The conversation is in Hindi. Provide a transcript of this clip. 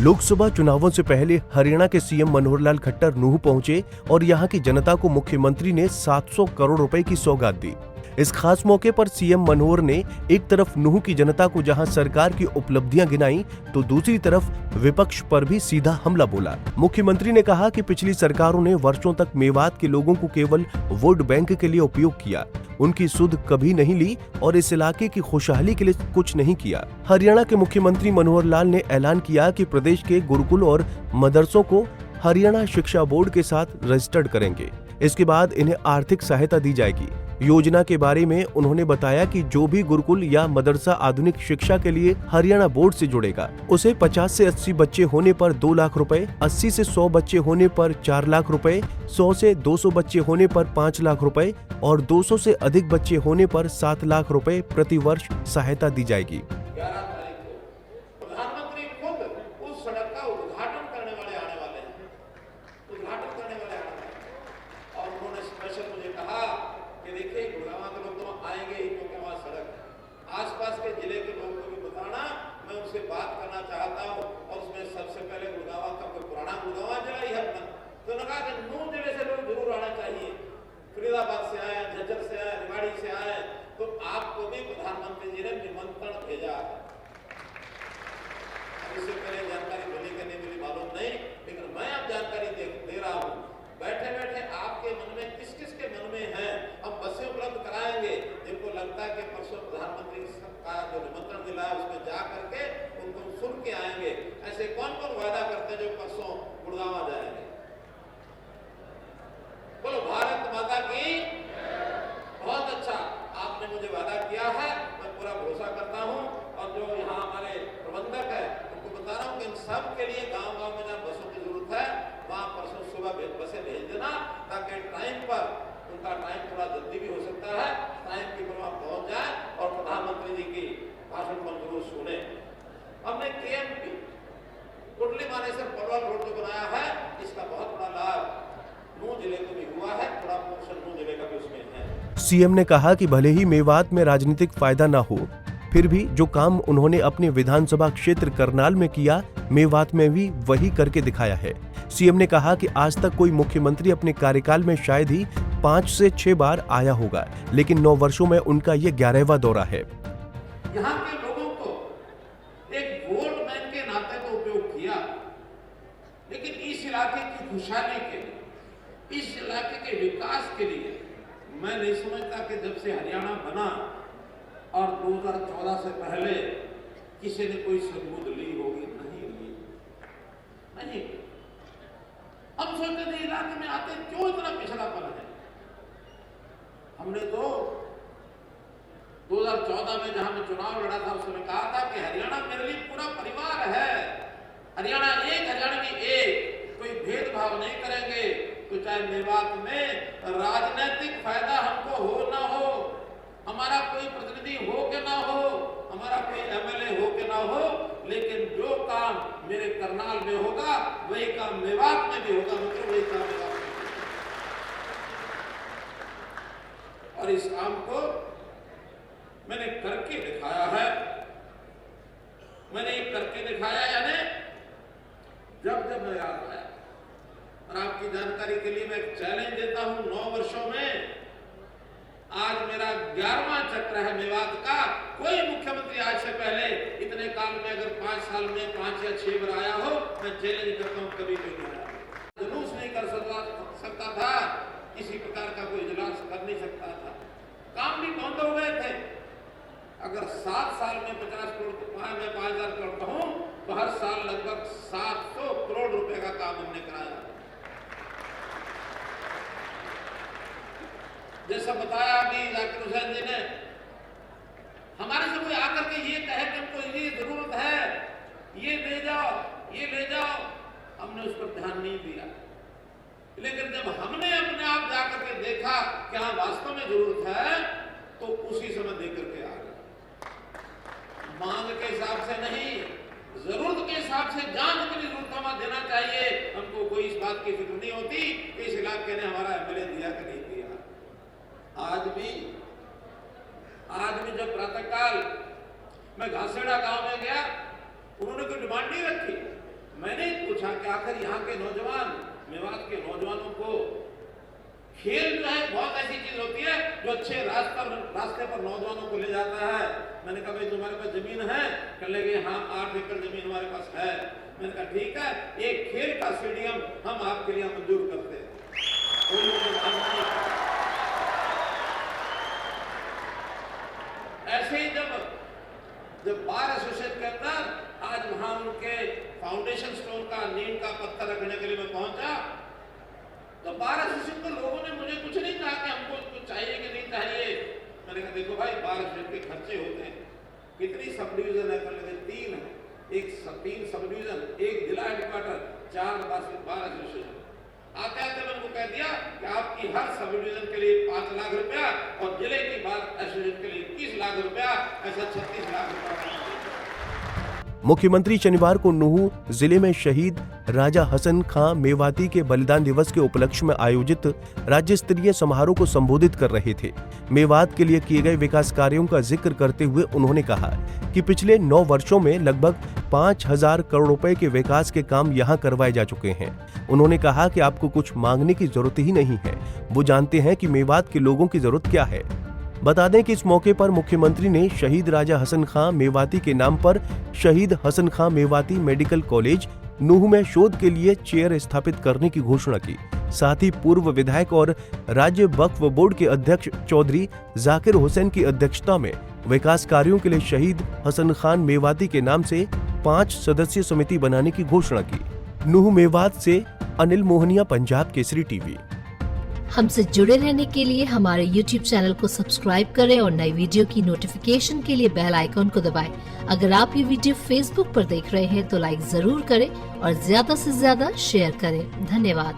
लोकसभा चुनावों से पहले हरियाणा के सीएम मनोहर लाल खट्टर नूंह पहुंचे और यहां की जनता को मुख्यमंत्री ने 700 करोड़ रुपए की सौगात दी। इस खास मौके पर सीएम मनोहर ने एक तरफ नूंह की जनता को जहां सरकार की उपलब्धियां गिनाई, तो दूसरी तरफ विपक्ष पर भी सीधा हमला बोला। मुख्यमंत्री ने कहा कि पिछली सरकारों ने वर्षों तक मेवात के लोगों को केवल वोट बैंक के लिए उपयोग किया, उनकी सुध कभी नहीं ली और इस इलाके की खुशहाली के लिए कुछ नहीं किया। हरियाणा के मुख्यमंत्री मनोहर लाल ने ऐलान किया कि प्रदेश के गुरुकुल और मदरसों को हरियाणा शिक्षा बोर्ड के साथ रजिस्टर्ड करेंगे। इसके बाद इन्हें आर्थिक सहायता दी जाएगी। योजना के बारे में उन्होंने बताया कि जो भी गुरुकुल या मदरसा आधुनिक शिक्षा के लिए हरियाणा बोर्ड से जुड़ेगा, उसे 50 से 80 बच्चे होने पर 2 लाख रुपए, 80 से 100 बच्चे होने पर 4 लाख रुपए, 100 से 200 बच्चे होने पर 5 लाख रुपए और 200 से अधिक बच्चे होने पर 7 लाख रुपए प्रति वर्ष सहायता दी जाएगी। 11 तारीख को प्रधानमंत्री खुद उस सड़क का उद्घाटन करने वाले आने वाले हैं, और उन्होंने स्पेशल मुझे कहा कि देखिए गुड़गांव के लोग तो आएंगे ही, क्योंकि वहाँ सड़क आसपास के जिले के लोगों को भी बताना, मैं उनसे बात करना चाहता हूँ। और उसमें सबसे पहले गुड़गांव का कोई पुराना गुड़गांव जिला ही है अपना, तो उन्होंने कहा कि नूंह जिले से लोग जरूर आना चाहिए, फरीदाबाद से आए, झज्जर से आए, रेवाड़ी से आए, तो आपको भी प्रधानमंत्री जी ने निमंत्रण भेजा है। इससे पहले जानकारी मिली कि नहीं मिली मालूम नहीं, लेकिन मैं अब जानकारी दे रहा हूँ। बैठे बैठे आपके मन में किस किस के मन में है, हम बसें उपलब्ध कराएंगे। जिनको लगता है कि परसों प्रधानमंत्री का जो निमंत्रण मिला है उसमें जा करके उनको सुन के आएंगे। ऐसे कौन कौन वादा करते हैं जो परसों गुड़गांव आ जाएंगे? बोलो भारत माता की। बहुत अच्छा, आपने मुझे वादा किया है, मैं पूरा भरोसा करता हूँ। और जो यहाँ हमारे प्रबंधक है उनको बता रहा हूँ कि इन सब के लिए गांव-गांव में जहाँ बसों की जरूरत है वहाँ परसों सुबह बसें भेज देना, ताकि टाइम पर उनका टाइम थोड़ा जल्दी भी हो सकता है, टाइम की पर वहाँ पहुँच जाए और प्रधानमंत्री जी की भाषण को जरूर सुने। हमने केएमपी कुंडली मानेसर पलवल रोड जो बनाया है, इसका बहुत बड़ा लाभ नूंह जिले को भी हुआ है, थोड़ा पोर्शन नूंह जिले का भी उसमें है। सीएम ने कहा कि भले ही मेवात में राजनीतिक फायदा न हो, फिर भी जो काम उन्होंने अपने विधानसभा क्षेत्र करनाल में किया, मेवात में भी वही करके दिखाया है। सीएम ने कहा कि आज तक कोई मुख्यमंत्री अपने कार्यकाल में शायद ही 5 से 6 बार आया होगा, लेकिन 9 वर्षों में उनका ये 11वां दौरा है। यहाँ के लोगों को एक वोट बैंक के नाते तो उपयोग किया, लेकिन इस इलाके की खुशहाली के लिए, इस इलाके के विकास के लिए मैं नहीं समझता कि जब से हरियाणा बना और 2014 से पहले किसी ने कोई सबूत ली होगी। नहीं, हम सोचते थे इलाके में आते क्यों इतना पिछड़ापन है। हमने तो 2014 में जहां मैं चुनाव लड़ा था, उसमें कहा था कि हरियाणा मेरे लिए पूरा परिवार है, हरियाणा एक, हरियाणवी एक, कोई भेदभाव नहीं करेंगे। तो चाहे मेवात में राजनीतिक फायदा हमको हो ना हो, हमारा कोई प्रतिनिधि हो के ना हो, हमारा कोई एमएलए हो के ना हो, लेकिन जो काम मेरे करनाल में होगा वही काम मेवात में भी होगा, मतलब वही काम मेवात में। और इस काम को मैंने करके दिखाया है। मैंने ये करके दिखाया, यानी जब जब मैं याद आया। और आपकी जानकारी के लिए मैं एक चैलेंज देता हूं, 9 वर्षों में आज मेरा 11वां चक्र है मेवात का। कोई मुख्यमंत्री आज से पहले इतने काल में अगर 5 साल में 5 या 6 बार आया हो, मैं चैलेंज करता हूं कभी कोई नहीं आया। जुलूस नहीं कर सकता था, किसी प्रकार का कोई इजलास कर नहीं सकता था, काम भी बंद हो गए थे। अगर 7 साल में 50 करोड़, मैं 5000 करोड़ कहूं तो हर साल लगभग 700 करोड़ रुपए का काम हमने कराया। जैसा बताया अभी जाकिर हुसैन जी ने, हमारे से कोई आकर के ये कहे कि हमको ये जरूरत है, ये ले जाओ, ये ले जाओ, हमने उस पर ध्यान नहीं दिया। लेकिन जब हमने अपने आप जाकर के देखा कि हाँ वास्तव में जरूरत है, तो उसी समय देकर के आ गए। मांग के हिसाब से नहीं, जरूरत के हिसाब से जहां जितनी जरूरत हमें देना चाहिए। हमको कोई इस बात की फिक्र नहीं होती कि इस इलाके ने हमारा एमएलए दिया कि नहीं दिया। आज भी जब प्रातःकाल मैं घासेड़ा गांव में गया, उन्होंने कोई डिमांड नहीं रखी। मैंने पूछा कि आखिर यहाँ के नौजवान, मेवात के नौजवानों को खेल जो है बहुत ऐसी चीज होती है जो अच्छे रास्ते पर नौजवानों को ले जाता है। मैंने कहा भाई तुम्हारे पास जमीन है? कहने लगे हाँ 8 एकड़ जमीन हमारे पास है। मैंने कहा ठीक है, एक खेल का स्टेडियम हम आपके लिए मंजूर करते हैं। ऐसे ही जब बार एसोसिएशन के अंदर आज वहां उनके फाउंडेशन स्टोन का, नींव का पत्थर रखने के लिए मैं पहुंचा, तो बार एसोसिएशन के लोगों ने मुझे कुछ नहीं कहा कि हमको कुछ चाहिए कि नहीं चाहिए। मैंने कहा देखो भाई, बार एसोसिएशन के खर्चे होते हैं, कितनी सब डिवीजन है? कर लेते 3 है, 3 सब डिवीजन, 1 जिला हेडक्वार्टर, 4 बार एसोसिएशन। आते आते मैंने उनको कह दिया कि आपकी हर सब डिवीजन के लिए 5 लाख रुपया और जिले की बार एसोसिएशन के लिए 21 लाख रुपया, ऐसा 36 लाख रुपया। मुख्यमंत्री शनिवार को नूंह जिले में शहीद राजा हसन खां मेवाती के बलिदान दिवस के उपलक्ष्य में आयोजित राज्य स्तरीय समारोह को संबोधित कर रहे थे। मेवात के लिए किए गए विकास कार्यों का जिक्र करते हुए उन्होंने कहा कि पिछले 9 वर्षों में लगभग 5,000 करोड़ रुपए के विकास के काम यहां करवाए जा चुके हैं। उन्होंने कहा कि आपको कुछ मांगने की जरूरत ही नहीं है, वो जानते हैं कि मेवात के लोगों की जरूरत क्या है। बता दें कि इस मौके पर मुख्यमंत्री ने शहीद राजा हसन खां मेवाती के नाम पर शहीद हसन खां मेवाती मेडिकल कॉलेज नूंह में शोध के लिए चेयर स्थापित करने की घोषणा की। साथ ही पूर्व विधायक और राज्य वक्फ बोर्ड के अध्यक्ष चौधरी जाकिर हुसैन की अध्यक्षता में विकास कार्यों के लिए शहीद हसन खान मेवाती के नाम से 5 सदस्यीय समिति बनाने की घोषणा की। नूंह मेवात से अनिल मोहनिया, पंजाब केसरी टीवी। हमसे जुड़े रहने के लिए हमारे YouTube चैनल को सब्सक्राइब करें और नई वीडियो की नोटिफिकेशन के लिए बेल आइकॉन को दबाएं। अगर आप ये वीडियो Facebook पर देख रहे हैं तो लाइक जरूर करें और ज्यादा से ज्यादा शेयर करें। धन्यवाद।